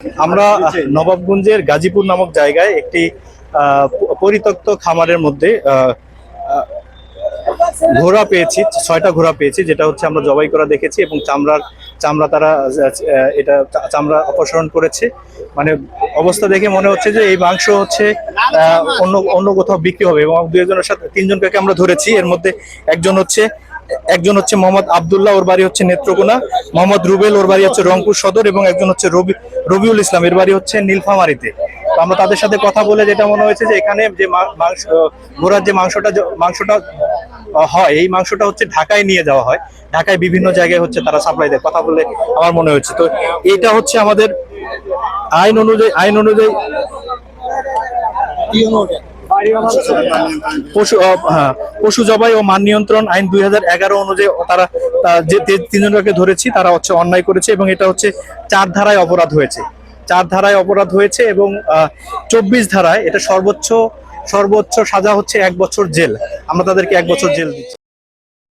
আমরা নবাবগঞ্জের গাজীপুর নামক জায়গায় একটি পরিত্যক্ত খামারের মধ্যে ঘোড়া পেয়েছি, 6টা ঘোড়া পেয়েছি, যেটা হচ্ছে আমরা জবাই করা দেখেছি এবং চামড়া তারা এটা চামড়া অপসারণ করেছে। মানে অবস্থা দেখে মনে হচ্ছে যে এই মাংস হচ্ছে অন্য অন্য কোথাও বিক্রি হবে এবং দুজনের সাথে 3জনকে আমরা ধরেছি। এর মধ্যে একজন হচ্ছে মোহাম্মদ আব্দুল্লাহ, ওর বাড়ি হচ্ছে নেত্রকোনা, মোহাম্মদ রুবেল, ওর বাড়ি হচ্ছে রংপুর সদর, এবং একজন হচ্ছে রবিউল ইসলাম, এর বাড়ি হচ্ছে নীলফামারীতে। তো আমরা তাদের সাথে কথা বলে যেটা মনে হয়েছে যে এখানে যে মাংস ঘোড়ার যে মাংসটা হয়, এই মাংসটা হচ্ছে ঢাকায় নিয়ে যাওয়া হয়, ঢাকায় বিভিন্ন জায়গায় হচ্ছে তারা সাপ্লাই দেয়, কথা বলে আমার মনে হচ্ছে। তো এটা হচ্ছে আমাদের আইন অনুযায়ী পশু জবাই ও মান নিয়ন্ত্রণ আইন 2011 অনুযায়ী তারা যে 3জনকে ধরেছি তারা হচ্ছে অন্যায় করেছে এবং এটা হচ্ছে 4 ধারায় অপরাধ হয়েছে এবং 24 ধারায় এটা সর্বোচ্চ সাজা হচ্ছে 1 বছর জেল। আমরা তাদেরকে 1 বছর জেল দিচ্ছি।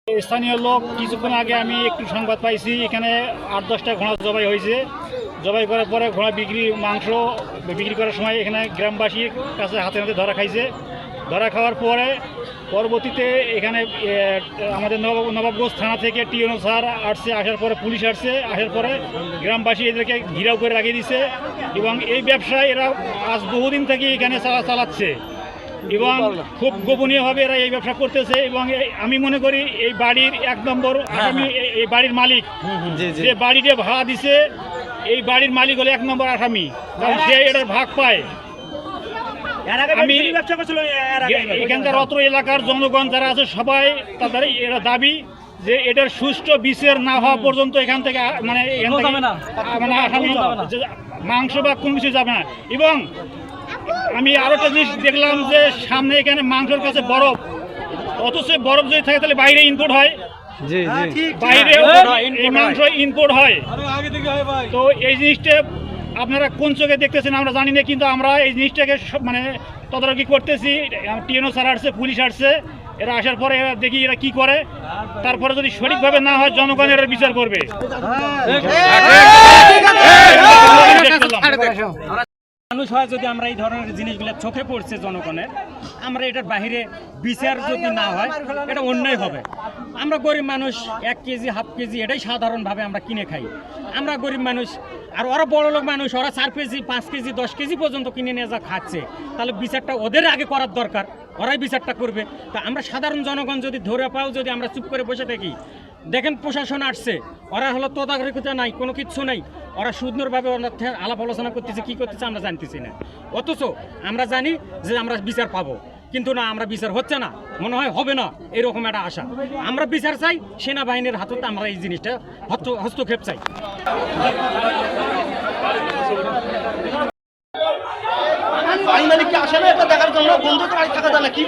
স্থানীয় লোক কিছুক্ষণ আগে আমি একটু সংবাদ পাইছি, এখানে 8-10টা ঘোড়া জবাই হয়েছে। জবাই করার পরে ঘোড়া মাংস বিক্রি করার সময় এখানে গ্রামবাসীর কাছে হাতে ধরা খাইছে। ধরা খাওয়ার পরে পরবর্তীতে এখানে আমাদের নবাবগঞ্জ থানা থেকে টিএনও স্যার আসছে, আসার পরে পুলিশ আসার পরে গ্রামবাসী এদেরকে ঘিরাও করে রাখিয়ে দিচ্ছে এবং এই ব্যবসায় এরা আজ বহুদিন থেকে এখানে চালাচ্ছে এবং খুব গোপনীয়ভাবে এরা এই ব্যবসা করতেছে। এবং আমি মনে করি এই বাড়ির 1 নম্বর আসামি এই বাড়ির মালিক, যে বাড়িতে ভাড়া দিছে, এই বাড়ির মালিক হলো 1 নম্বর আসামি, কারণ সে এটার ভাগ পায়। আমি এখানকার অত্র এলাকার জনগণ যারা আছে সবাই তাদের এরা দাবি যে এটার সুষ্ঠু বিচার না হওয়া পর্যন্ত এখান থেকে আসামি মাংস বা কোনো কিছু যাবে না। এবং আমি আরো একটা জিনিস দেখলাম যে সামনে এখানে মাংসের কাছে বরফ, অথচ বরফ যদি থাকে তাহলে বাইরে ইম্পোর্ট হয়, বাইরে এই মাংস ইম্পোর্ট হয়। তো এই জিনিসটা আপনারা কোন চোখে দেখতেছেন আমরা জানি না, কিন্তু আমরা এই জিনিসটাকে মানে তদারকি করতেছি। টিএনও স্যার আসছে, পুলিশ আসছে, এরা আসার পরে দেখি এরা কি করে, তারপরে যদি সঠিকভাবে না হয় জনগণ এর বিচার করবে। মানুষ হয় যদি আমরা এই ধরনের জিনিসগুলো চোখে পড়ছে জনগণের, আমরা এটার বাহিরে বিচার যদি না হয় এটা অন্যায় হবে। আমরা গরিব মানুষ 1 কেজি, হাফ কেজি এটাই সাধারণভাবে আমরা কিনে খাই। আমরা গরিব মানুষ, আর ওরা বড় লোক মানুষ, ওরা 4 কেজি, 5 কেজি, 10 কেজি পর্যন্ত কিনে নিয়ে যা খাচ্ছে, তাহলে বিচারটা ওদের আগে করার দরকার, ওরাই বিচারটা করবে। তা আমরা সাধারণ জনগণ যদি ধরে পাও, যদি আমরা চুপ করে বসে থাকি, দেখেন প্রশাসন আসছে, ওরা হলো তদারকিতা নাই, কোনো কিচ্ছু নাই, ওরা সুন্দরভাবে আলাপ আলোচনা করতেছে, কি করতেছে আমরা জানতেছি না। অথচ আমরা জানি যে আমরা বিচার পাবো, কিন্তু না, আমরা বিচার হচ্ছে না, মনে হয় হবে না, এরকম একটা আশা। আমরা বিচার চাই, সেনাবাহিনীর হাতে আমরা এই জিনিসটা হস্তক্ষেপ চাই। আইন মালিক কি আসে না এটা দেখার জন্য? বন্ধু তো থাকা যায় না কি?